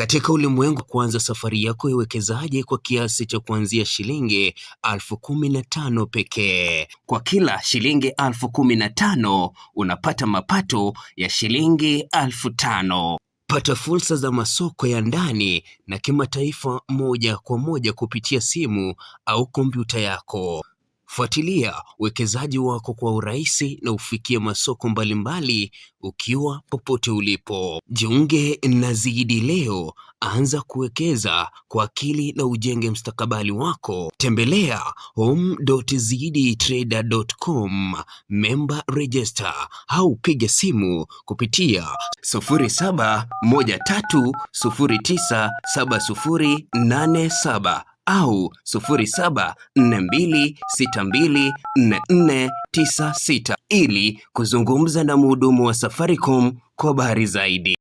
Katika ulimwengu, kuanza safari yako ya uwekezaji kwa kiasi cha kuanzia shilingi 15,000 pekee. Kwa kila shilingi 15,000 unapata mapato ya shilingi 5,000. Pata fursa za masoko ya ndani na kimataifa moja kwa moja kupitia simu au kompyuta yako. Fuatilia uwekezaji wako kwa urahisi na ufikie masoko mbalimbali ukiwa popote ulipo. Jiunge na Zidi leo, anza kuwekeza kwa akili na ujenge mstakabali wako. Tembelea home.ziditrader.com member register au piga simu kupitia 0713097087 au 0742624496 ili kuzungumza na mhudumu wa Safaricom kwa habari zaidi.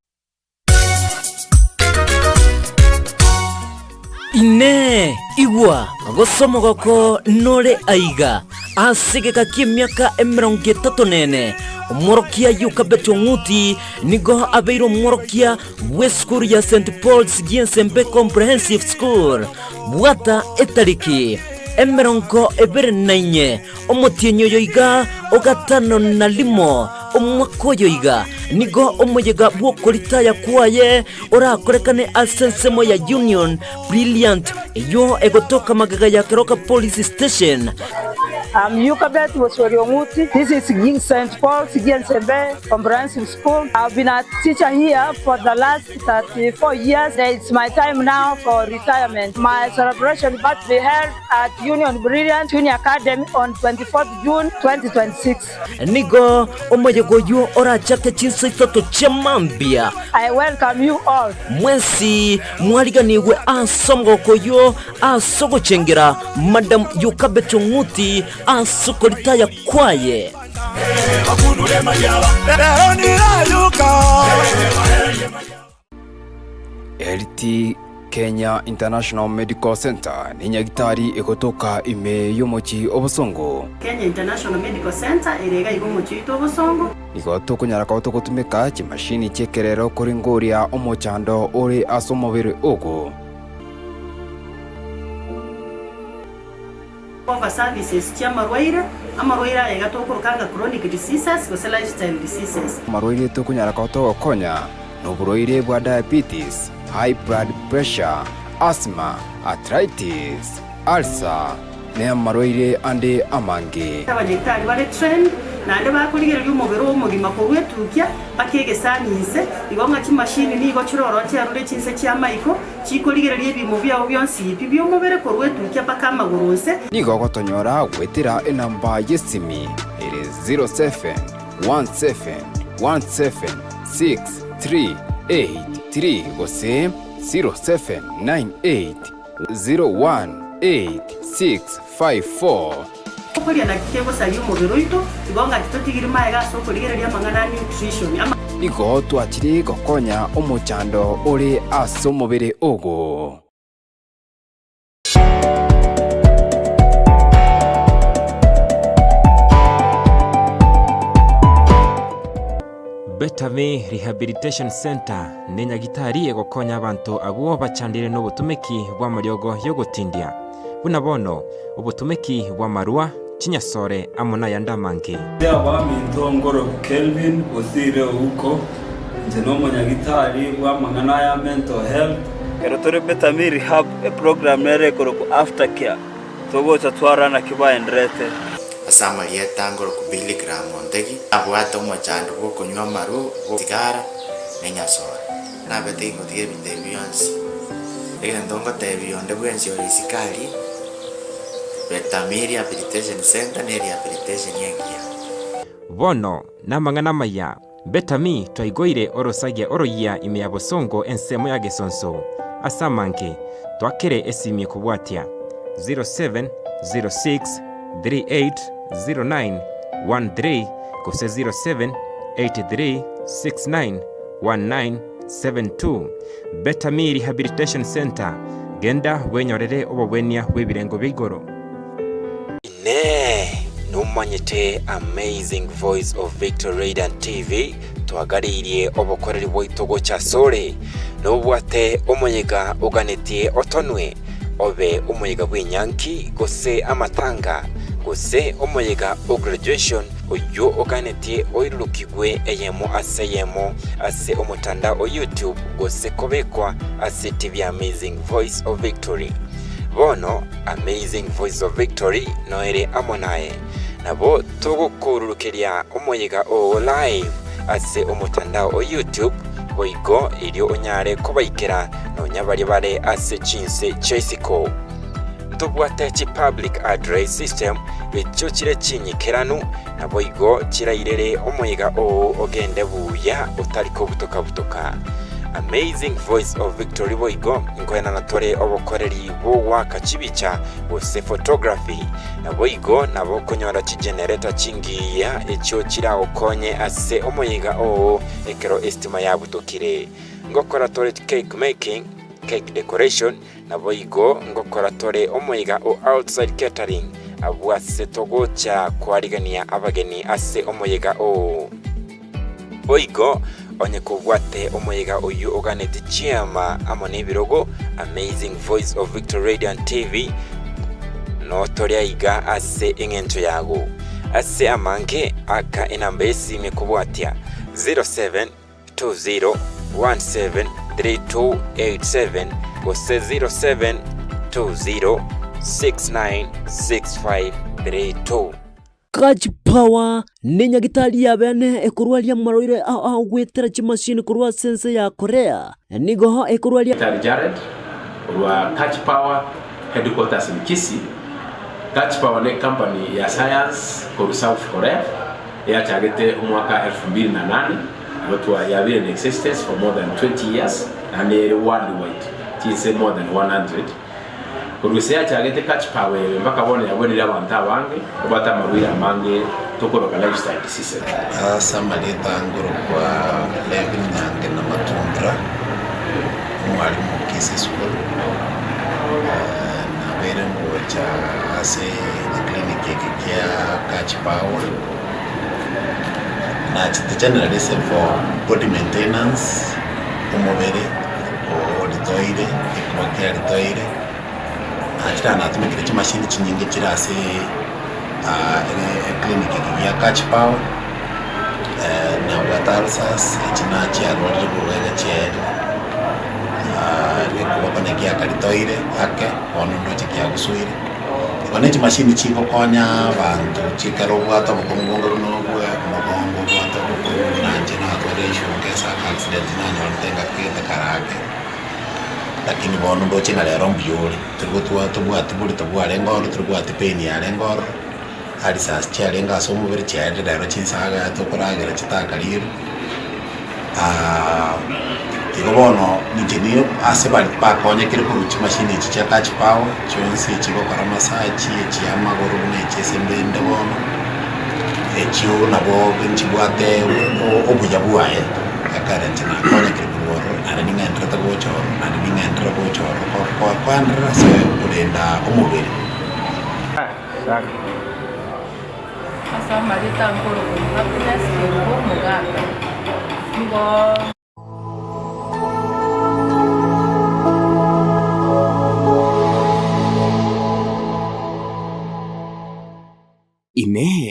Ine igwa gosomo goko nore aiga asigeka kimyaka 34 umorokia yukabeto nguti nigo abeiro umorokia weskuru ya St. Paul's Giensembe Comprehensive School buata etariki emeronko ebere nainye omotienyo yoiga ogatano na limo omwako yoiga nigo omuyega bwokoritaya kwaye orakorekane asensemo ya Union Brilliant yo egotoka magaga ya Keroka Police Station. Yukabet was Wariomuti. This is St. Paul's Giensembe Comprehensive School. I've been a teacher here for the last 34 years. It's my time now for retirement. My celebration will be held at Union Brilliant Junior Academy on 24th June 2026. Nigo omoyegoyu ora chake Chinsa toto chamambia. I welcome you all. Mwensi mwaliganiwe asongo koyo asogo chengera Madam Yukabet Nguti asukoritaya kwaye. LT Kenya International Medical Center ni nyagitari ikotoka ime yomochi obosongo. Kenya International Medical Center erega igomochi itobosongo. Igoto kunyaraka otokotumeka chimashini chekerero kuringoria omochando ore asomobere ogo. Cover services chia marwaire amarwaire ega tokorokanga chronic diseases go lifestyle diseases. Marwaire to kunyaraka otokonya no burwaire bwa diabetes, high blood pressure, asthma, arthritis, ulcer, ne marwaire ande amange. Abanyekari bare train nande bakurigera y'umubiri w'umugima ko wetukia bakegesanise igonga kimashini nigo kiroroti arure Chinsa kya Michael chikorigera y'ebimo byawo byonsi bibyo mubere ko wetukia bakamagurunse nigo gotonyora gwetira enamba yesimi ere 0717176383 gose 0798018654. Kuria na kego sa y'umubiri wito igonga titotigiri maega so kurigera y'amangana nutrition nigo twachiri gokonya omochando ore asomobere ogo. Betame Rehabilitation Center ni nyagitari egokonya abantu abuo bachandire n'obutumeki bwa maryogo yo gutindia buna bono obutumeki bwa marua chinyasore amona yandamange yaba mintongoro Kelvin Bosire uko nzeno monyagitari bwa mangana ya mental health erotore Betame Rehab program nere ko aftercare togo tatwara na kiba endrete Asamaria tangoro ku Billy Graham Montegi abwato mochando ko kunywa maru tigara nenyasora na bete ngotige binde bionsi ega ndongo te bionde bwensi orisikali Betame Rehabilitation Center ne rehabilitation yengia bono namangana maya Betame twa'igoire orosagia oroyia ime yabosongo ensemo ya gesonso asamanke twakere esimye kubwatia 0706380913 kose 0783691972 Betame Rehabilitation Center genda wenyorere obobwenia webirengo bigoro. Ne numanyete Amazing Voice of Victor Radiant TV twagaririe obukoreri bwaitogo cha sore nobwate omuyiga uganitie otonwe obe omuyiga bw'inyanki gose amatanga gose omuyiga o graduation oyo uganitie oirurukigwe eyemo ase omutanda o YouTube gose kobekwa ase TV Amazing Voice of Victory. Bono Amazing Voice of Victory noere amonaye nabo tugukururukiria omuyiga o live ase omutanda o YouTube boigo ilio onyare kubaikira no nyabari bare ase Chinsa Chesiko tubwate chi public address system bicho chire chinyikiranu na boigo chirairere omuyiga o ogende buya utariko butoka Amazing Voice of Victory boigo ngoena natore obokoreri bwa kachibicha bose photography na boigo nabo konyora chi generator chingiya echo chira okonye ase omuyiga o ekero estima ya butokire ngokora tore cake making cake decoration na boigo ngokora tore omuyiga o outside catering abwase togocha kwarigania abageni ase omuyiga o boigo onye kubwate omuyiga oyu oganete chiama amone birogo Amazing Voice of Victory Radio and TV no toria iga ase ingento yago ase amange aka enamba esime kubwatia 0720173287 gose 0720696532 Catch power nenya gitari ya bene ekurwalia maroire au gwetera chimashini kurwa sense ya Korea nigo ekurwalia Jared wa Catch Power headquarters in Kisii. Catch Power ni company ya science for South Korea ya chagete mwaka 2008 watu ya been in existence for more than 20 years and worldwide Chinsa more than 100 kurusea chagete Catch Power mpaka bone yabonera abantu abange kubata mawira mange tokoroka lifestyle disease samaleta ngoro kwa Levin Nyange na Matundra mwalimu Kisii School na bere ngocha ase kliniki ya Catch Power na generally for body maintenance umubere oditoire ikokera ditoire achira natumikire chimashini chinyingi chirase kliniki ya Catch Power na watalsas chinachi arwari buwega chero nikubakonekia karitoire yake onondo chikia guswire ikonechi mashini chiko konya bantu chikaro bwato mukongongo nobwe mukongo bwato mukongo nanje na atwaresho ngesa accident nanye wantenga kete karake lakini bono ndo china lero mbyuri tubwate ngoro tubwate peni yale ngoro ali sas chale ngaso mubiri chade lero chinsaga tokoragira chitakaliro bono ninjini ase bali pakonye kiri kuruchi mashini ichi cha Catch Power chonse chiko kora masaji chiyama gorune chesembende bono echiu nabo benchibwate obujabuaye akarenti na konye kiri kuruoro aninga entrata bochoro aninga entrata bochoro kwa ndra se ulenda omubiri saka asa malita ngoro ko happiness ko muganga ngo Ine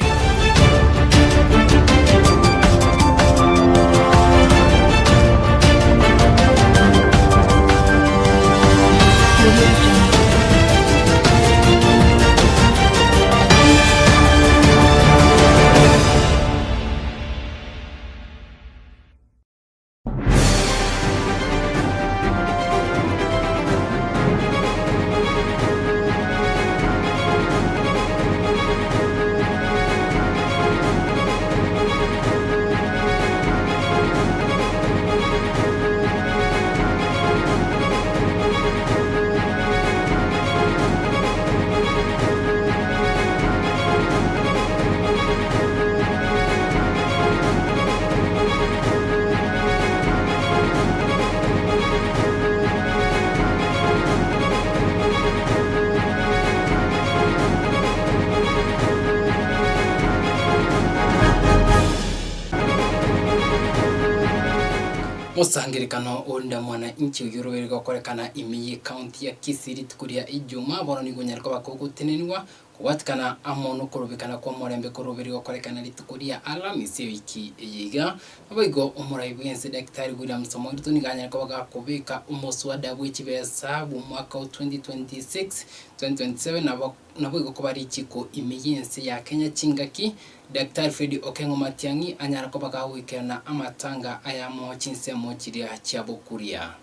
musangirikano unda mwana inchi uyurubiri gokorekana imiyi county ya Kisiri tukuria ijuma bono ni gunyarko bakogutinenwa kuwatikana amono kurubikana kwa morembe kurubiri gokorekana litukuria alamisi wiki yiga abigo umuraibense daktari William Samoei tuniganyarko bagakubika umuswada w'ikibesa mu mwaka wa 2026 2027 nabigo kubari chiko imiyense ya Kenya chingaki Daktari Fredi Okengo Matiangi anyarako bagawikana amatanga aya mo Chinsa mo chiria chiabokuria.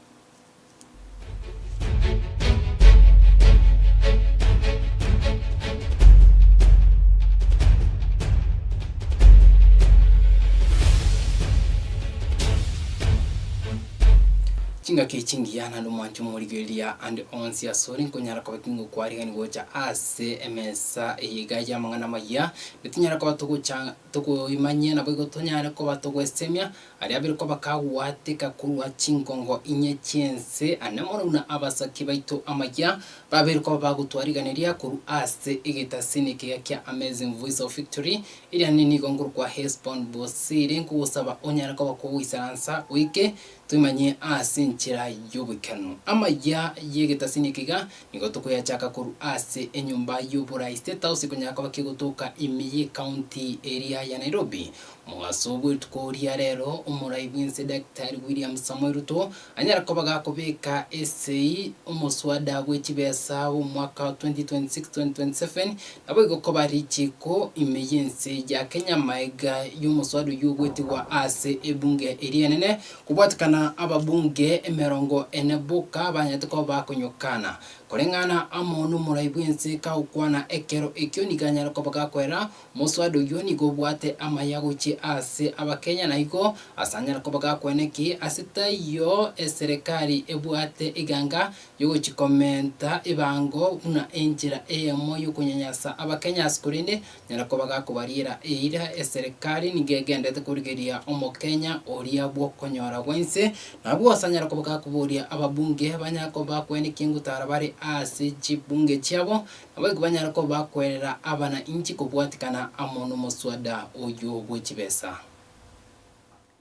Chinga kichingiana no mwanchu murigelia and onsi ya sorin kunyara kwa kingo kwari ngani gocha ase emesa eyigaja mangana maya bitinyara kwa tuko imanye na bigo tonyara kwa tuko esemia ari abiri kwa bakawate kakurwa chingongo inye Chinsa anamona una abasa kibaito amaya babiri kwa bagutwariganiria kuru ase egetasini kya Amazing Voice of Victory iri nini gonguru kwa Hesbon Bosire nkusaba onyara kwa kuwisaransa wike tumanye ase nchira yobikanu amaya yegetasini kiga nigo tukoya chaka kuru ase enyumba yobura State House kunyaka bakigotoka imiyi county area ya Nairobi mwasobo tukoria rero umuraibinse Daktari William Samoei Ruto anyara ko bagakobeka essay umuswada w'ikibesa mu mwaka 2026-2027 nabigo ko barichiko imiyense ya Kenya maiga y'umuswada y'ugweti wa ase ebunge area nene kubwatikana ababunge emerongo enebuka banyatiko bakonyokana korengana amono muraibinse ka ukwana ekero ekyo niganyara ko bagakwera muswada yoni go bwate amaya guchi ase abakenya naiko asanyara ko bagakweneki asitayo eserikali ebwate iganga yo chikomenta ibango una enjira emo yo kunyanyasa abakenya askurinde nyara ko bagakubarira eira eserikali nigegende tekurigeria omokenya oria bwo konyora wense nabwo asanyara ko bagakuburia ababunge banyako bakweneki ngutara bari ase chibunge cyabo abego banyara ko bakwerera abana inchi kubwatikana amono muswada oyo w'ikibesa.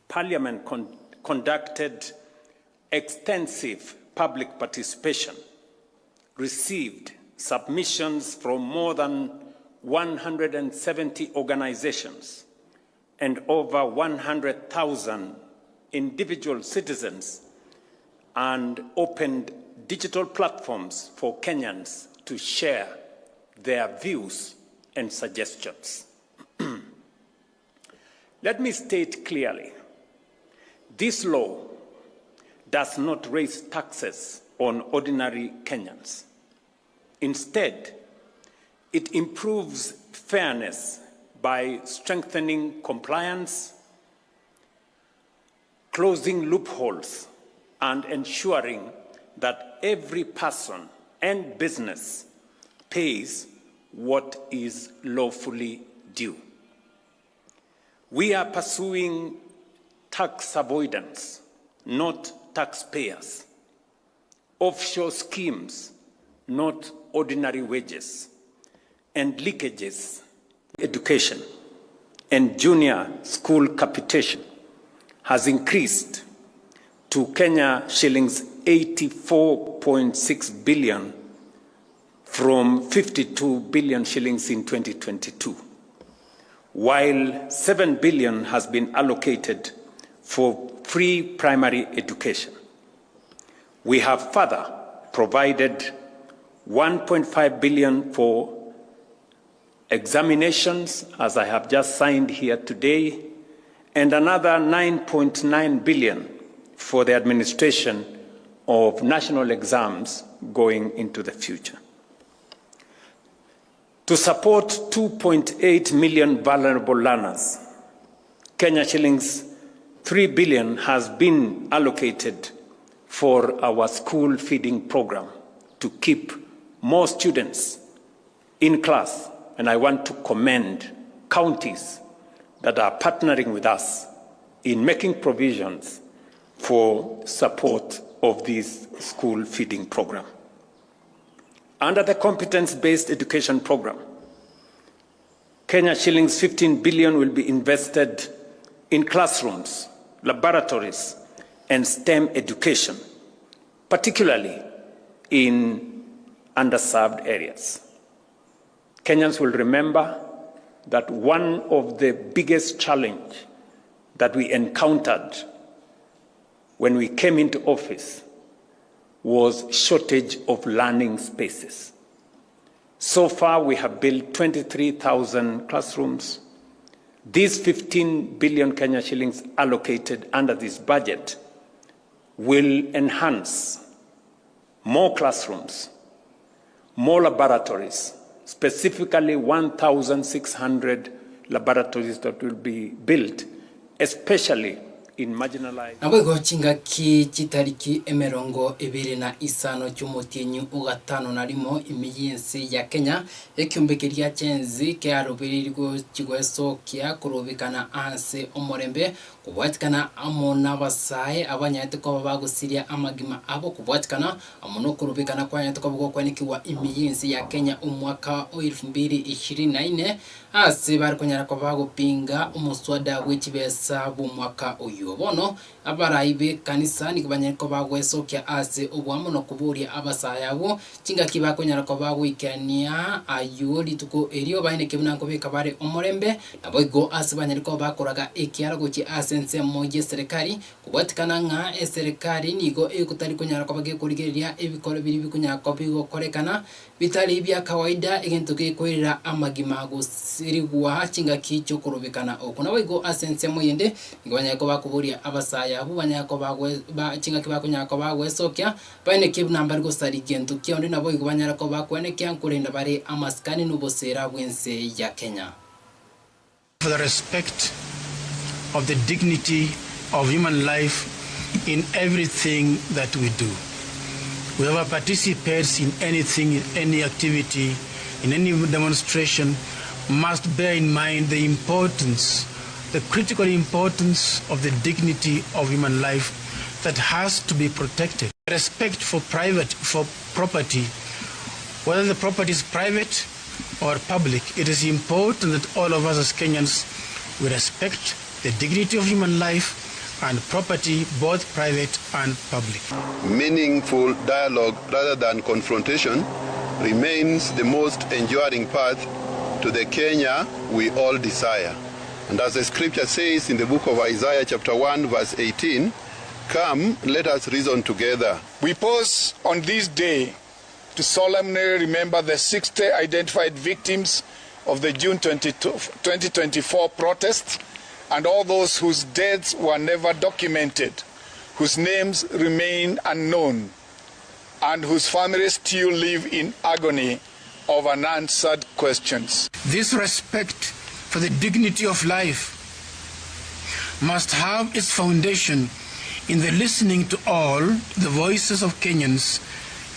Parliament conducted extensive public participation, received submissions from more than 170 organizations and over 100,000 individual citizens, and opened digital platforms for Kenyans to share their views and suggestions. Let me state clearly, this law does not raise taxes on ordinary Kenyans. Instead, it improves fairness by strengthening compliance, closing loopholes, and ensuring that every person and business pays what is lawfully due. We are pursuing tax avoidance, not taxpayers. Offshore schemes, not ordinary wages. And leakages, education, and junior school capitation has increased to Kenya shillings 84.6 billion from 52 billion shillings in 2022, while 7 billion has been allocated for free primary education. We have further provided 1.5 billion for examinations, as I have just signed here today, and another 9.9 billion for the administration of national exams going into the future. To support 2.8 million vulnerable learners, Kenya shillings 3 billion has been allocated for our school feeding program to keep more students in class. And I want to commend counties that are partnering with us in making provisions for support of this school feeding program. Under the competence-based education program, Kenya shillings 15 billion will be invested in classrooms, laboratories, and STEM education, particularly in underserved areas. Kenyans will remember that one of the biggest challenges that we encountered when we came into office was shortage of learning spaces. So far, we have built 23,000 classrooms. These 15 billion Kenya shillings allocated under this budget will enhance more classrooms, more laboratories, specifically 1,600 laboratories that will be built, especially in marginalized. Nabwo chinga ki chitariki emerongo ibiri na isano cy'umutinyu ugatano narimo imiyensi ya Kenya ekyumbekeria chenzi ke arubirirgo kigweso kya kurubikana anse omorembe kubwatikana amona basaye abanyate ko bagusiria amagima abo kubwatikana amono kurubikana kwa nyate ko bwo kwanikiwa imiyensi ya Kenya umwaka 2024 ase bari kunyara ko bagupinga umuswada w'ikibesa bumwaka uyu bono abaraibe kanisa nikubanyeko bagwesokia ase obwamo no kuburia abasaya abo kinga kibakonyara ko bagwikania ayuri tuko eriyo baine kibunanko bekabare omorembe naboigo ase banyariko bakoraga ekiara goki asense moje serikali kubwatikana nga serikali nigo ekutari kunyara ko bagekurigeria ebikoro biri bikunyara ko bigo korekana bitali bya kawaida egentuke kwirira amagima gusirigwa kinga kicho kurubikana okuna boigo asense moyende ngibanyako bakuburia abasaya abo banyako bagwe chinga kibakunyako bagwesokia baine kibunamba gusari gentu kyondi nabo igubanyara ko bakwene kyankurinda bare amaskani n'ubosera bwense ya Kenya. For the respect of the dignity of human life in everything that we do. Whoever participates in anything, in any activity, in any demonstration, must bear in mind the importance, the critical importance of the dignity of human life that has to be protected. Respect for property, whether the property is private or public, it is important that all of us as Kenyans, we respect the dignity of human life and property, both private and public. Meaningful dialogue rather than confrontation remains the most enduring path to the Kenya we all desire. And as the scripture says in the book of Isaiah chapter 1 verse 18, come, let us reason together. We pause on this day to solemnly remember the 60 identified victims of the June 2024 protests and all those whose deaths were never documented, whose names remain unknown, and whose families still live in agony of unanswered questions. This respect for the dignity of life must have its foundation in the listening to all the voices of Kenyans,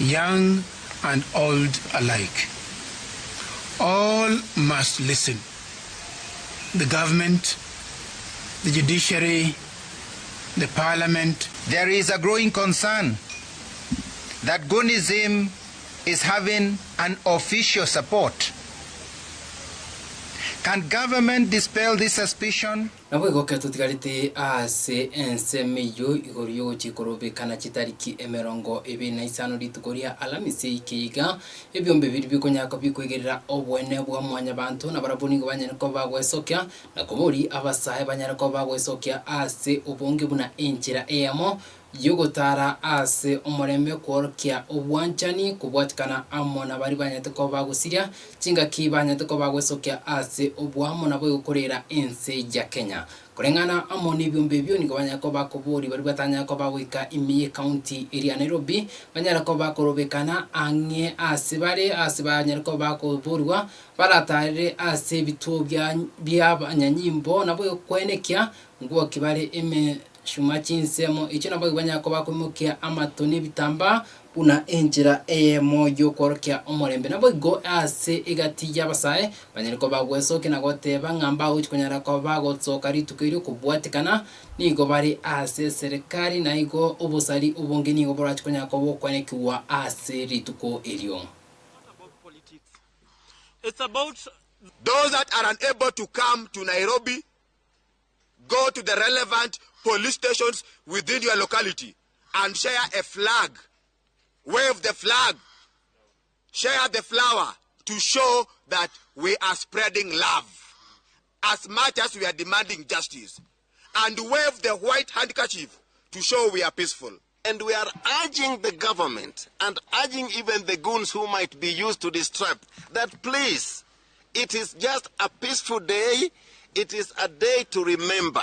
young and old alike. All must listen. The government, the judiciary, the parliament. There is a growing concern that Gunism is having an official support. Can government dispel this suspicion? Nabwo katutigarite ase ensemeyo igoriyo chikorobe kana chitariki emerongo ebe na isano litukoria alamisi ikiga ebyombe biri bikonyaka bikwegerera obwene bwa mwanya bantu na barabuni ngobanye ko bagwesokia na komori abasahe banyara ko bagwesokia ase obonge buna enchira eyamo yogotara ase omorembe kworkia obwanchani kubwatikana amona bari banyate ko bagusiria kinga kibanyate ko bagwesokia ase obwamo nabo gukorera ense ya Kenya kurengana amoni byombe byo nigabanya ko bakobori bari batanya ko bawika imiye county area Nairobi banyara ko bakorobekana ange ase banyara ko bakoborwa baratare ase bitubya byabanyanyimbo nabo kwenekia ngo kibare eme Shuma Chinsemo icho nabo banyako bakomukia amatoni bitamba una enjira moyo korokia omorembe nabo go ase igati yabasaye banyariko bagwesoke nagoteba ngamba uchikonyara ko bagotsoka ritukiri kubwatikana nigo bari ase serikali na igo obusali ubongeni go borachikonya ko bokwanekiwa ase rituko elio. It's about those that are unable to come to Nairobi, go to the relevant police stations within your locality and share a flag. Wave the flag. Share the flower to show that we are spreading love as much as we are demanding justice. And wave the white handkerchief to show we are peaceful. And we are urging the government and urging even the goons who might be used to distract that please, it is just a peaceful day. It is a day to remember.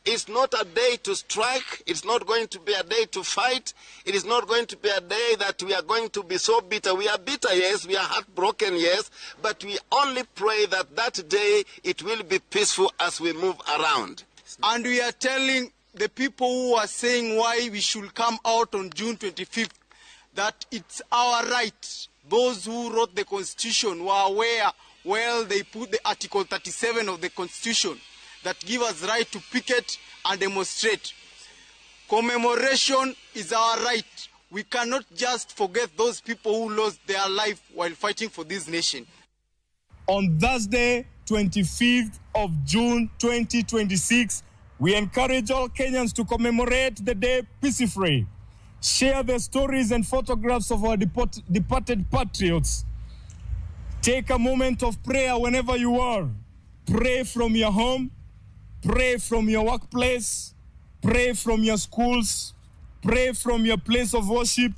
It's not a day to strike. It's not going to be a day to fight. It is not going to be a day that we are going to be so bitter. We are bitter, yes. We are heartbroken, yes. But we only pray that that day it will be peaceful as we move around. And we are telling the people who are saying why we should come out on June 25th that it's our right. Those who wrote the Constitution were aware, well, they put the Article 37 of the Constitution that give us right to picket and demonstrate. Commemoration is our right. We cannot just forget those people who lost their life while fighting for this nation. On Thursday, 25th of June 2026, we encourage all Kenyans to commemorate the day peacefully. Share the stories and photographs of our departed patriots. Take a moment of prayer whenever you are. Pray from your home. Pray from your workplace. Pray from your schools. Pray from your place of worship.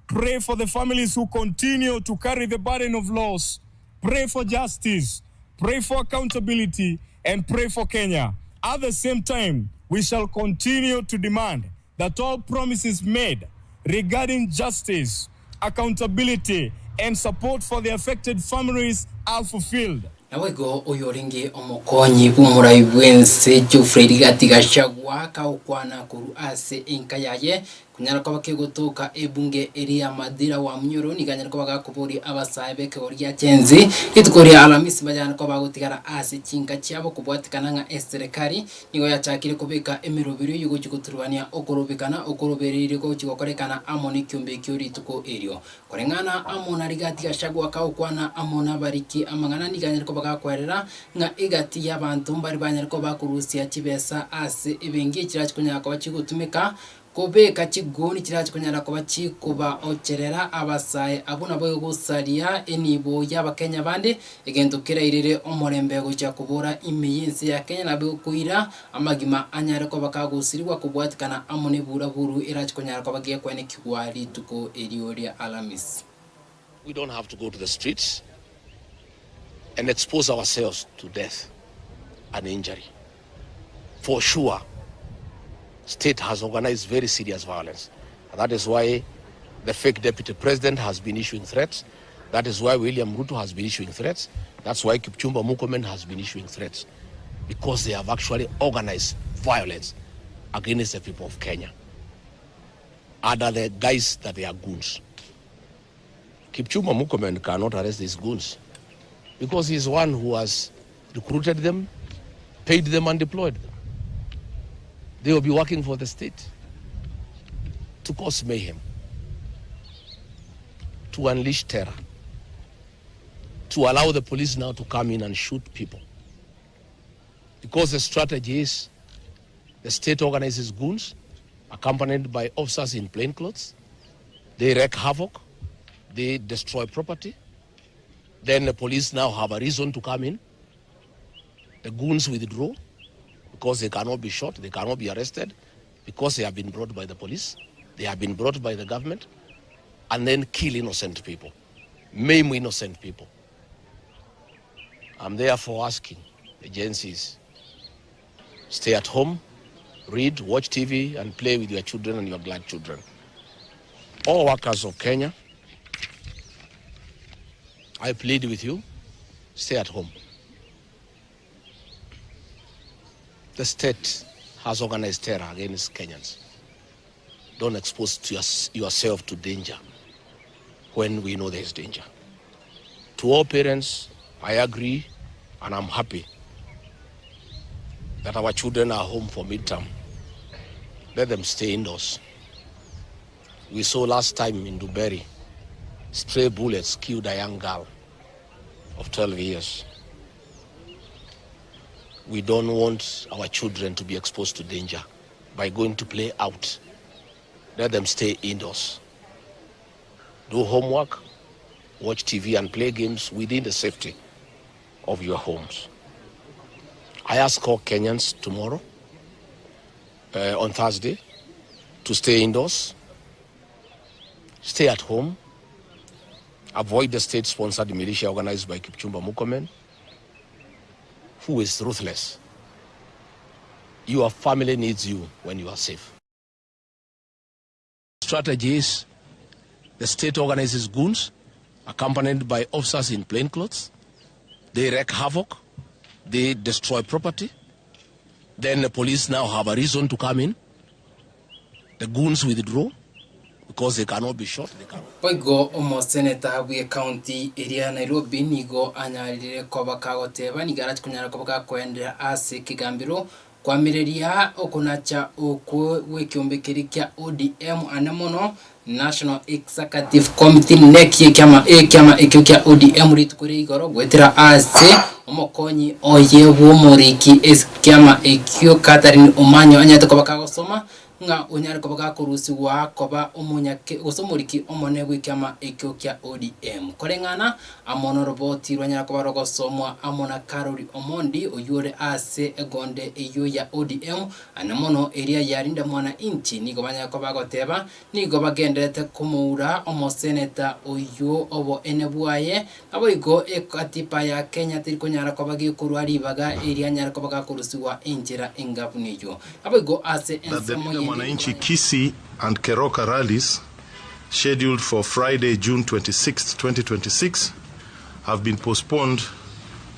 Pray for the families who continue to carry the burden of loss. Pray for justice. Pray for accountability. And pray for Kenya. At the same time, we shall continue to demand that all promises made regarding justice, accountability, and support for the affected families are fulfilled. Nawego oyoringi omokonyi bumurai bwense Geoffrey Gatigachawa kaukwana kuru ase inkayaye kunyara kwa bakegotoka ebunge eria madira wa mnyoro niganyara kwa bagakobori abasabe ke oria chenzi itukori alamisi bajana kwa bagotigara ase chinga cyabo kubwatikana nga eserekari nigo yachakire kubeka emirobiro yugo chikuturwania okorobekana okoroberire ko chikokorekana amoni kyombe kyori tuko erio korengana amona Gatigachawa kaukwana amona bariki amangana niganyara kwa bagakwerera nga igati y'abantu mbari banyara kwa bakurusia chibesa ase ebengi kirachi kunyara kwa chigutumika kubeka chigoni kirachi kunyara kwa chikuba ocherera abasaye abuna boyo gusaria enibo y'abakenya bande egendukira irire omorembe gocha kubura imiyinsi ya Kenya nabo kuira amagima anyara kwa bakagusirwa kubwatikana amone buraburu irachi kunyara kwa bagiye kwene kigwari tuko erioria alamis. We don't have to go to the streets and expose ourselves to death and injury. For sure, state has organized very serious violence. And that is why the fake deputy president has been issuing threats. That is why William Ruto has been issuing threats. That's why Kipchumba Murkomen has been issuing threats. Because they have actually organized violence against the people of Kenya. Under the guise that they are goons. Kipchumba Murkomen cannot arrest these goons. Because he's one who has recruited them, paid them, and deployed them. They will be working for the state to cause mayhem, to unleash terror, to allow the police now to come in and shoot people. Because the strategy is the state organizes goons accompanied by officers in plain clothes. They wreak havoc, they destroy property. Then the police now have a reason to come in. The goons withdraw because they cannot be shot, they cannot be arrested, because they have been brought by the police, they have been brought by the government, and then kill innocent people, maim innocent people. I'm therefore asking agencies, stay at home, read, watch TV, and play with your children and your grandchildren. All workers of Kenya, I plead with you, stay at home. The state has organized terror against Kenyans. Don't expose yourself to danger when we know there is danger. To all parents, I agree, and I'm happy that our children are home for midterm. Let them stay indoors. We saw last time in Ibere, stray bullets killed a young girl of 12 years. We don't want our children to be exposed to danger by going to play out. Let them stay indoors. Do homework, watch TV and play games within the safety of your homes. I ask all Kenyans tomorrow, on Thursday, to stay indoors, stay at home, avoid the state-sponsored militia organized by Kipchumba Murkomen, who is ruthless. Your family needs you when you are safe. Strategy is the state organizes goons, accompanied by officers in plainclothes. They wreak havoc, they destroy property. Then the police now have a reason to come in. The goons withdraw because they cannot be shot. Poigo omoseneta bwe county area Nairobi nigo anyarire koba kagoteba nigara kunyara koba kwendera ase kigambiro kwamireria okunacha okwo wekiombekeria kia ODM anamono National Executive Committee NEC kama ekyo kia ODM ritukuri igoro gwetera ase omokonyi oyebu moriki kama ekyo Catherine Omanyo anyata koba kagosoma nga unyari koba kurusi wa koba umunyake usomuriki omonegwe kama ekyo kia ODM korengana amono roboti rwanyara koba rogosomwa amona Karoli Omondi oyure ase egonde eyo ya ODM anamono area yarinda mwana inchi nigo banya koba goteba nigo bagendete kumura omoseneta oyo obo enebwaye abo igo ekatipa ya Kenya tirikonyara koba gikurwari baga area nyara koba kurusi wa injira engabuniyo abo igo ase ensomo Wananchi Kisii and Keroka rallies scheduled for Friday, June 26, 2026 have been postponed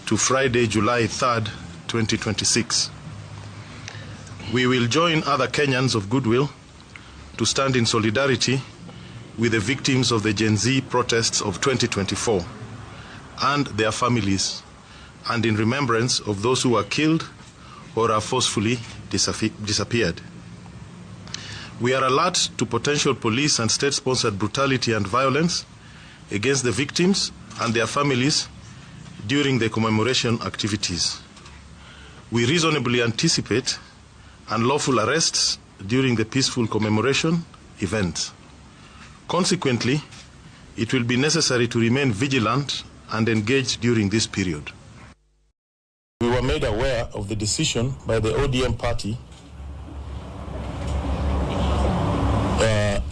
to Friday, July 3rd, 2026. We will join other Kenyans of goodwill to stand in solidarity with the victims of the Gen Z protests of 2024 and their families, and in remembrance of those who were killed or are forcefully disappeared. We are alert to potential police and state-sponsored brutality and violence against the victims and their families during the commemoration activities. We reasonably anticipate unlawful arrests during the peaceful commemoration event. Consequently, it will be necessary to remain vigilant and engaged during this period. We were made aware of the decision by the ODM party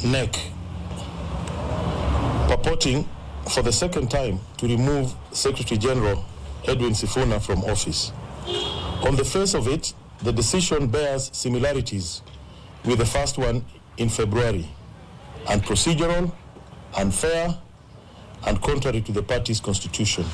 NEC purporting for the second time to remove Secretary General Edwin Sifuna from office. On the face of it, the decision bears similarities with the first one in February, and procedural, unfair, and contrary to the party's constitution.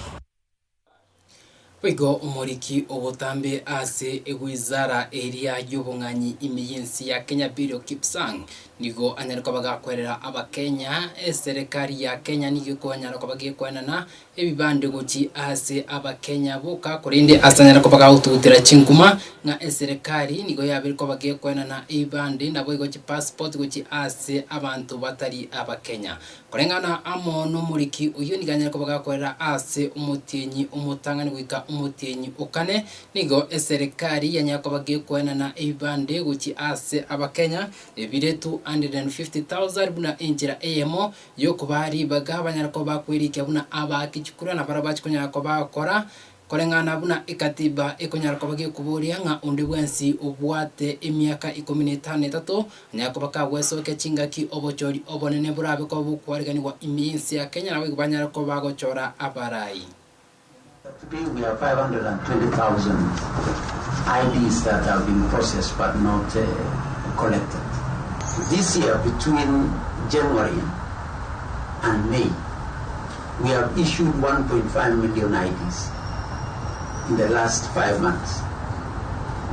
Wigo umoriki obotambe ase wizara area y'ubunganyi imiyensi ya Kenya Bureau Kipsang nigo anyariko bagakwerera abakenya serikali ya Kenya nigo konyara kobagiye kwanana ebibande guci ase abakenya boka kurinde asanyara kobaga ututira chinkuma na serikali nigo yabiriko bagiye kwanana ebibande nabo igo ci passport guci ase abantu batari abakenya kurengana amono muriki uyu niganyara kobaga kwerera ase umutenyi umutangani gwika umutenyi ukane nigo serikali yanyako bagiye kwanana ebibande guci ase abakenya ebiretu 150,000 buna injira emo yo kubari bagabanyara ko bakwirike buna abakicukura na barabachi kunyara ko bakora korengana buna ikatiba ikonyara ko bagiye kuburia nga undi bwensi ubwate emyaka 13 nyako bakagwesoke chingaki obochori obonene burabe ko bukwarganiwa iminsi ya Kenya nawe banyara ko bagochora abarai. Today we have 520,000 IDs that have been processed but not collected. This year, between January and May, we have issued 1.5 million IDs in the last 5 months.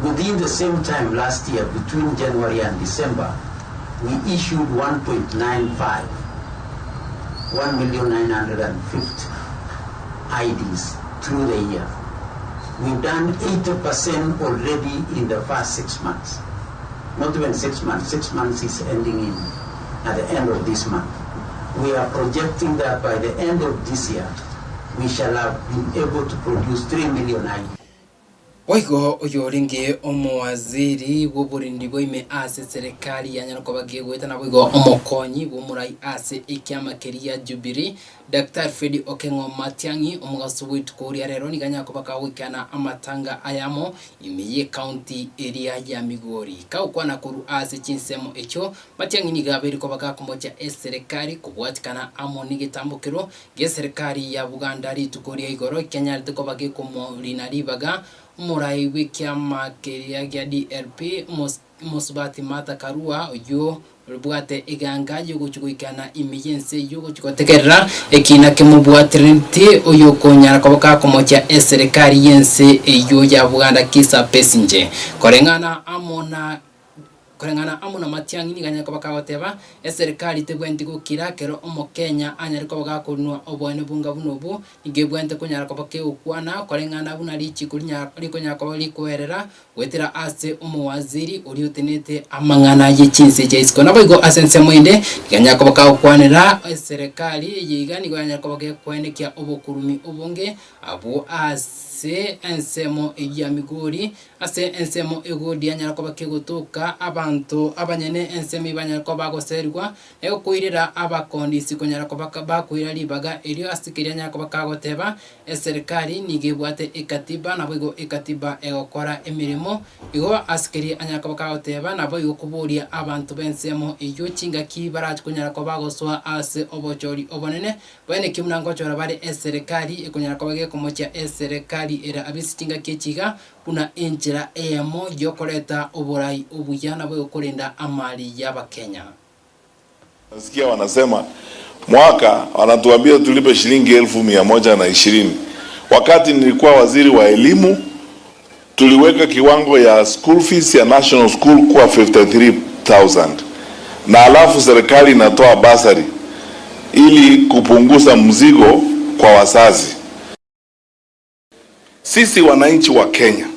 Within the same time last year, between January and December, we issued 1.95, 1,950,000 IDs through the year. We've done 80% already in the first 6 months. Not even 6 months. 6 months is ending at the end of this month. We are projecting that by the end of this year, we shall have been able to produce 3 million IDs. Waigo uyoringe omwaziri w'oburindi bw'ime ase serikali ya Nyanoko bagiye gweta na bwigo omokonyi bw'umurai ase ikiama keria Jubilee Dr. Fred Okengo Matiang'i omugaso w'itukuria rero niganya kubaka wikana amatanga ayamo imiye county area ya Migori kaukwana kuru ase chinsemo echo Matiang'i nigabiri kubaka kumocha serikali kubwatikana amo nigitambukiro ge serikali ya Buganda ritukuria igoro Kenya rituko kumolina ribaga umurai w'ikiama keria gya DLP Musbati Mata Karua uyo rubwate iganga yo guchugikana imiyense yo guchikotekerera ekina kemubwatrinti uyo konyara koboka kumocha serikali yense eyo ya Buganda kisa pesinje korengana amona Matiang'i niganya koboka goteba serikali tegwendi gukira kero omo Kenya anyari koboka kunwa obone bunga bunobu igebwente kunyara koboke ukwana korengana buna richi kunya rikonya kobali kwerera wetira ase omo waziri uri utenete amangana ye Chinsa jeisko naboigo asense mwinde ganya koboka ukwanira serikali yigani ganya koboke kwenekia obokurumi obonge abo ase ensemo ya Migori ase ensemo egodi anyara koboke gutuka abantu abanyene ensemi banyara koba goserwa ego kuirira abakondisi kunyara koba bakuira libaga elio asikiria nyara koba kagoteba serikali nigebwate ikatiba nabwo ikatiba egokora emirimo igo asikiri anyara koba kagoteba nabwo kuburia abantu bensemo iyo chinga kibara kunyara koba goswa ase obochori obonene bene kimunango chora bari serikali ikunyara koba kumocha serikali era abisi chinga kechiga kuna injira emo yokoreta oburai ubuyana bwo kulinda amali ya Kenya. Nasikia wanasema mwaka wanatuambia tulipe shilingi 1,120. Wakati nilikuwa waziri wa elimu tuliweka kiwango ya school fees ya national school kwa 53,000. Na alafu serikali inatoa basari ili kupunguza mzigo kwa wazazi. Sisi wananchi wa Kenya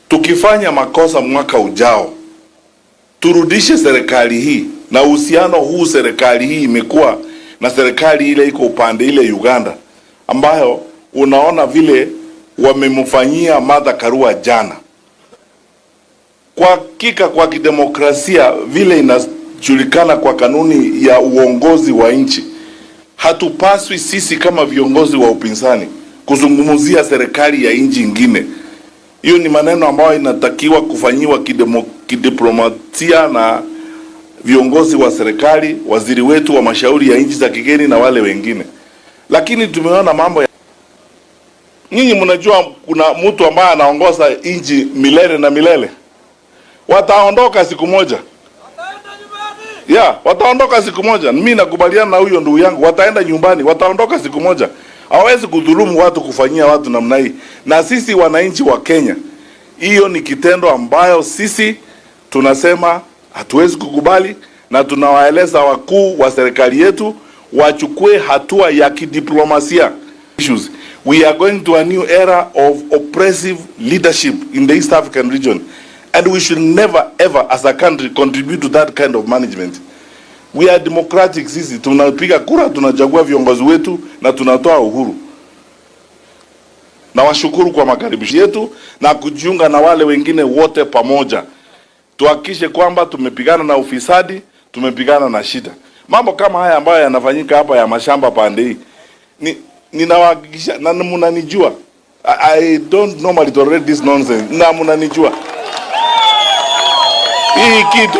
tukifanya makosa mwaka ujao turudishe serikali hii, na uhusiano huu serikali hii imekuwa na serikali ile iko upande ile Uganda ambayo unaona vile wamemfanyia Martha Karua jana. Kwa hakika kwa kidemokrasia vile inajulikana kwa kanuni ya uongozi wa nchi, hatupaswi sisi kama viongozi wa upinzani kuzungumzia serikali ya nchi nyingine. Hiyo ni maneno ambayo inatakiwa kufanyiwa kidiplomasia na viongozi wa serikali, waziri wetu wa mashauri ya nchi za kigeni na wale wengine. Lakini tumeona mambo ya nyinyi mnajua kuna mtu ambaye anaongoza nchi milele na milele. Wataondoka siku moja. Wataondoka siku moja. Mimi nakubaliana na huyo ndugu yangu, wataenda nyumbani, wataondoka siku moja. Hawezi kudhulumu watu, kufanyia watu namna hii. Na sisi wananchi wa Kenya, hiyo ni kitendo ambayo sisi tunasema hatuwezi kukubali, na tunawaeleza wakuu wa serikali yetu wachukue hatua ya kidiplomasia. We are going to a new era of oppressive leadership in the East African region, and we should never ever as a country contribute to that kind of management. We are democratic, sisi tunapiga kura, tunachagua viongozi wetu na tunatoa uhuru. Na washukuru kwa makaribisho yetu na kujiunga na wale wengine wote pamoja. Tuhakikishe kwamba tumepigana na ufisadi, tumepigana na shida. Mambo kama haya ambayo yanafanyika hapa ya mashamba pande hii, ninawahakikisha na mnanijua. I don't normally tolerate this nonsense. Na mnanijua. Hii kitu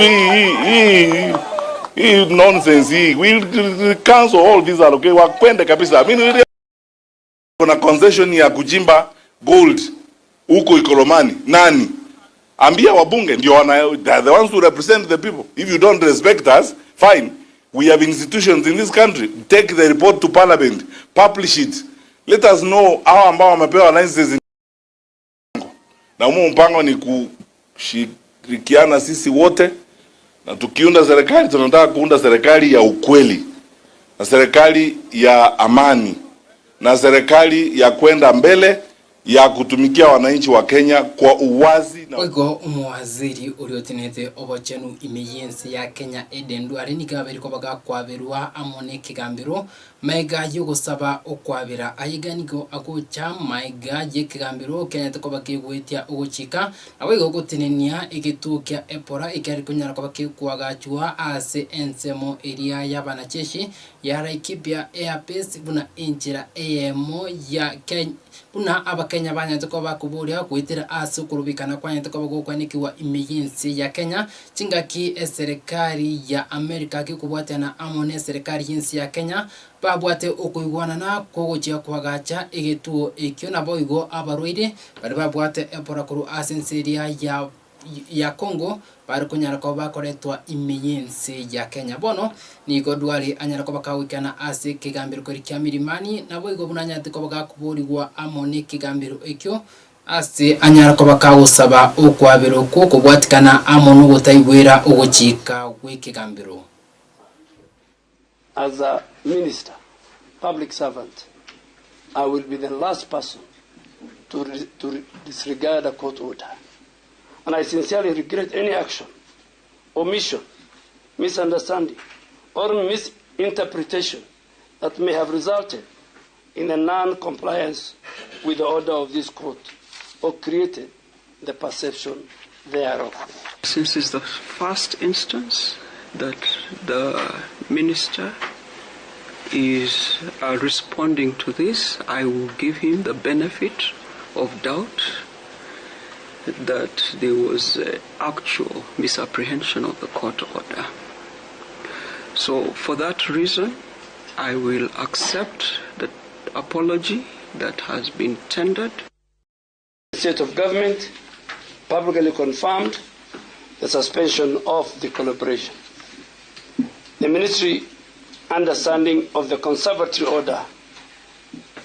hii nonsense hii, we'll cancel all these, okay? Wakwende kabisa. Mimi kuna concession ya kujimba gold huko Ikolomani. Nani? Ambia wabunge ndio the ones who represent the people. If you don't respect us, fine. We have institutions in this country. Take the report to parliament, publish it. Let us know how ambao wamepewa licenses. Na huo mpango ni kushirikiana sisi wote. Na tukiunda serikali, tunataka kuunda serikali ya ukweli, na serikali ya amani, na serikali ya kwenda mbele ya kutumikia wananchi wa Kenya kwa uwazi na oigo umwaziri uriotinete obochenu imiyensi ya Kenya edendu ari nigabiri ko baga kwaberwa amone kigambiro maiga yo gusaba okwabira ayiganigo agocha maiga ye kigambiro Kenya to bakigwetia uguchika awigo gutinenia igitukia epora ikari kunyara ko bakigwagachua ase ensemo area yabana cheshi yara ikibya airpace buna injira emo ya Kenya buna abakenya banya to bakuburia kwitira ase kurubikana kwanya to bagokwanekiwa emergency ya Kenya chingaki serikali ya Amerika kikubwatana amone serikali yinsi ya Kenya babwate okuigwana na kogochia kwagacha egetuo ekyo naboigo abarwire bari babwate eporakuru asenseria ya Congo bari kunyara ko bakoretwa emergency ya Kenya bono nigo dwari anyara ko bakawikana ase kigambiro kuri kya mirimani naboigo bunanya ko bagakuburirwa amone kigambiro ekyo ase anyara ko bakawusaba okwabiro ko kubwatikana amonu gutaigwira uguchika gw'ikigambiro. As a minister, public servant, I will be the last person to disregard a court order. And I sincerely regret any action, omission, misunderstanding, or misinterpretation that may have resulted in a non-compliance with the order of this court or created the perception thereof. Since it's the first instance that the minister is responding to this, I will give him the benefit of doubt that there was actual misapprehension of the court order. So for that reason, I will accept the apology that has been tendered. The state of government publicly confirmed the suspension of the collaboration. The ministry understanding of the conservatory order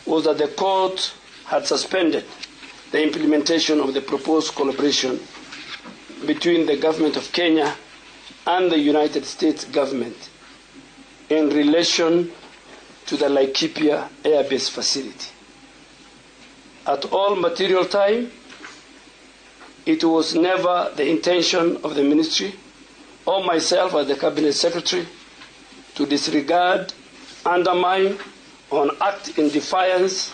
was that the court had suspended the implementation of the proposed collaboration between the government of Kenya and the United States government in relation to the Laikipia Air Base facility. At all material time, it was never the intention of the ministry or myself as the cabinet secretary to disregard, undermine, or act in defiance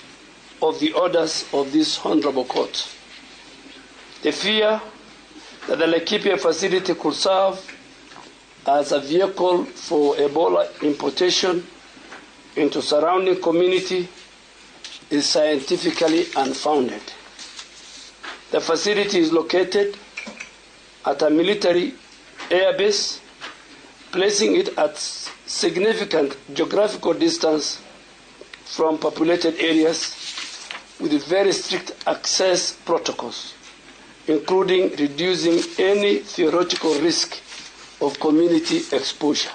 of the orders of this honorable court. The fear that the Laikipia facility could serve as a vehicle for Ebola importation into surrounding community is scientifically unfounded. The facility is located at a military airbase, placing it at significant geographical distance from populated areas with very strict access protocols, including reducing any theoretical risk of community exposure.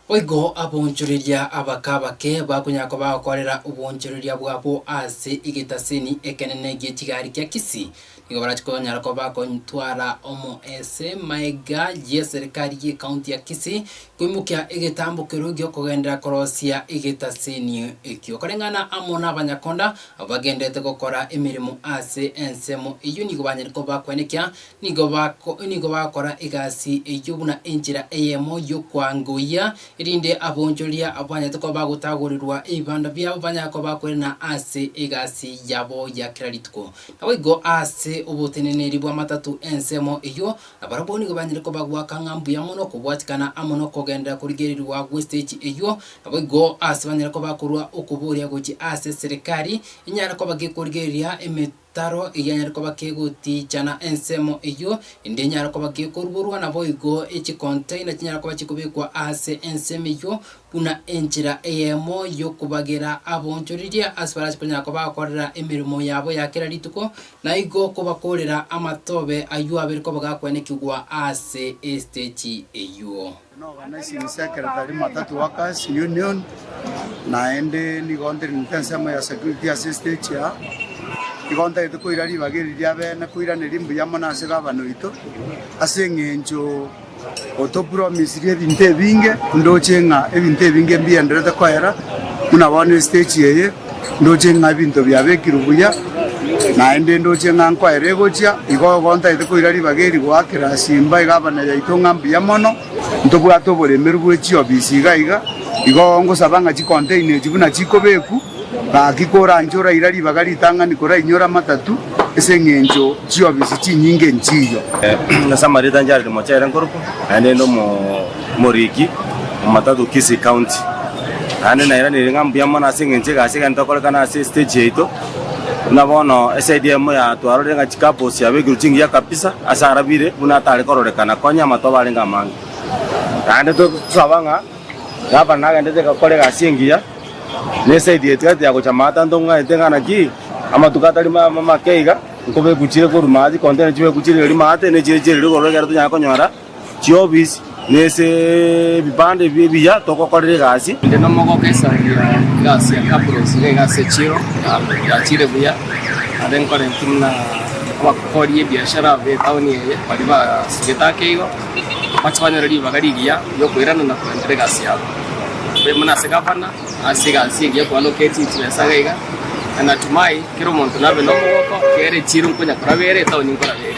Oigo abonjuriria abakabake bakunyako bakorera ubonjuriria bwabo ase igitaseni ekenene gikigari kya Kisi nigo barachikonyara ko bakontwara omo ese maiga ye serikali ye county ya Kisi kwimukia igitambukiro gyo kugendera korosia igitaseni ekyo korengana amona abanyakonda abagendete gukora emirimo ase ensemo iyo nigo banyariko bakwenekia nigo bakora igasi eyubuna injira eyemo yo kwanguya irinde abonjoria abanya to bagutagurirwa ibanda byabo banyako bakorena ase igasi yabo ya kreditko nawigo ase ubuteneneri bwa matatu ensemo iyo abaraboni go banyiriko bagwaka ngambu ya mono kubwatikana amono kogenda kurigerirwa gwestage iyo nawigo ase banyiriko bakurwa ukuburia gochi ase serikali inyara ko bagikurigeria taro iyanyara ko bakeguti chana ensemo iyo inde nyara ko bakikurburwa na boigo echi container kinyara ko bakikubikwa ase ensemo iyo una enjira emo yo kubagera abonjuriria asfaraje kunyara ko bakorera emirimo yabo yakira rituko na igo ko bakorera amatobe ayu aberiko bagakwenekigwa ase stage iyo no organizing secretary matatu workers union naende ni gonde nsemo ya security assistant ya igonta ito ko irari bagiriria bene kuiranira imbuya monase gabano ito asengenjo oto promise rie binte binge ndochenga ebinte binge mbienderete kwera muna bone stage yeye ndochenga binto byabekirubuya naende ndoche ng'anko eregochia igo gonta iteko irari bageri gwakira simba igabana ya itonga mbia mono ntobwato boremeru bwechio bisiga igo ngosaba ng'achi container chibuna chikobeku bakikora njora irari bagari tanga nikora inyora matatu ese ng'encho chio bisi chinyinge nchiyo ngasamarita njari mochera nkoruko ande no moriki matatu Kisii County ane naira ni ngambia mona singenche gasiga ntokolekana stage yeito unabono SDM ya twaro nga chikapo sia begiruchingi ya kabisa asarabire unatale kororekana konya matobale ngamangi ande to sabanga gaba naga ndete kakole gasingia ne side yetu ya kuchamata ndonga etengana ki ama tukatali mama keiga nkobe kuchire ko rumaji container chiwe kuchire rimate ne chire korogera tunya konyora chiobis nese bibande bibiya tokokorere gasi ndeno moko kesa ya gasi ya kapros ne gasi chiro ya chire buya aden korentina kwa kodi biashara ve tauni ye paliba sigeta keigo pachwana redi bagarigia yo kuirana na kuendelea gasi yao be mna segapana asiga asiga kwa locate tunasagaiga anatumai kiro monto na beno moko kere chiro kunya kurabere tauni kurabere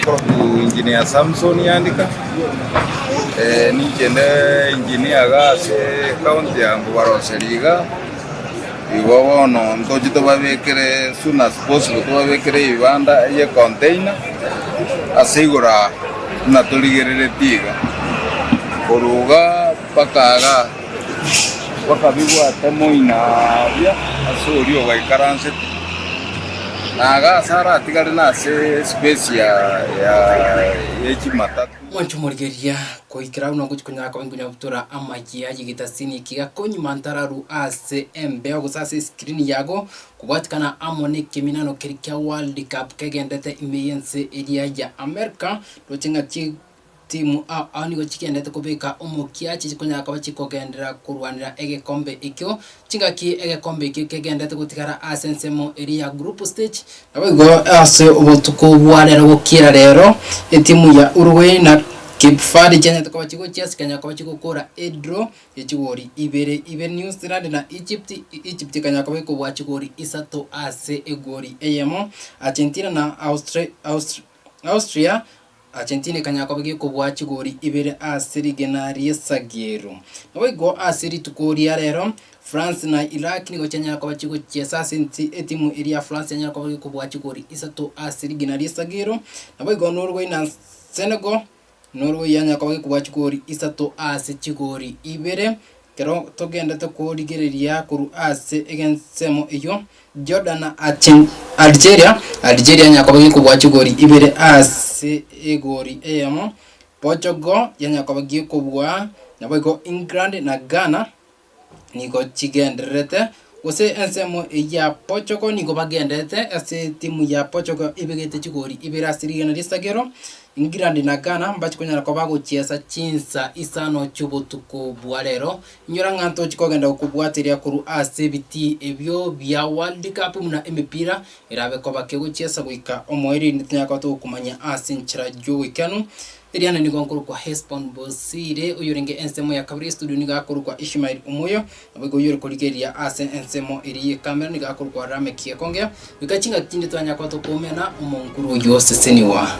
engineer Samson yandika nikende engineer gase county yangu baroseriga igo bono ntochi tobabekere soon as possible tobabekere ibanda ye container asigura na toligerere tiga oruga pakaga wakabigwa temoina bya asorio gaikaranse naga sara tigare na se space ya chimatatu mwancho morgeria koikira uno kuchikunya kwa ngunya butura Amayia yigitasini kiga konyi mantararu ase embe ogusase screen yago kubatikana amone keminano kirikia World Cup kegendete imeyense area ya America dochenga timu aniko chigendete kubika umukia chikunya kwa chikogendera kurwanira egekombe ikyo chingaki egekombe ikyo kegendete gutikara asensemo area group stage nabwo ase obutuko bwarera gukira rero timu ya Uruguay na Kipfadi Kenya kwa chiko Chelsea Kenya kwa chiko kora Edro yechigori Ibere New Zealand na Egypt Kenya kwa kwa chigori isato ase egori eyemo Argentina na Austria Argentina Kenya kwa kwa chigori Ibere ase rigenarie sagero nabwo ase ritukoria rero France na Iraq ni Kenya kwa chiko chesa senti timu area France Kenya kwa chigori isato ase rigenarie sagero nabwo Norway na Senegal Norway yanya kwa chigori isato ase chigori Ibere kero togenda to korigereria kuru ase egensemo iyo Jordan na Algeria yanya kwa chigori Ibere ase egori eyamo Portugal yanya kwa nabwo England na Ghana niko chigenderete ose ensemo ya Portugal niko bagendete ase timu ya Portugal ibegete chigori Ibere asirigana risagero England na Ghana mbachikunyara kwa bago chiesa Chinsa isano chubutuko bwarero nyora nganto chikogenda kubwatiria kuru ACBT ebyo bya World Cup muna emipira irabe ko bakego chiesa guika omweri ntinyaka to kumanya asinchira jo wikanu Iriana ni gonkuru kwa Hesbon Bosire uyurenge ensemo ya kabiri studio ni gakuru kwa Ishmael Umuyo abego yuri koligeria ase ensemo iri kamera ni gakuru kwa Rame Kiekonge bikachinga kindi twanya kwa to komena umunkuru yose seniwa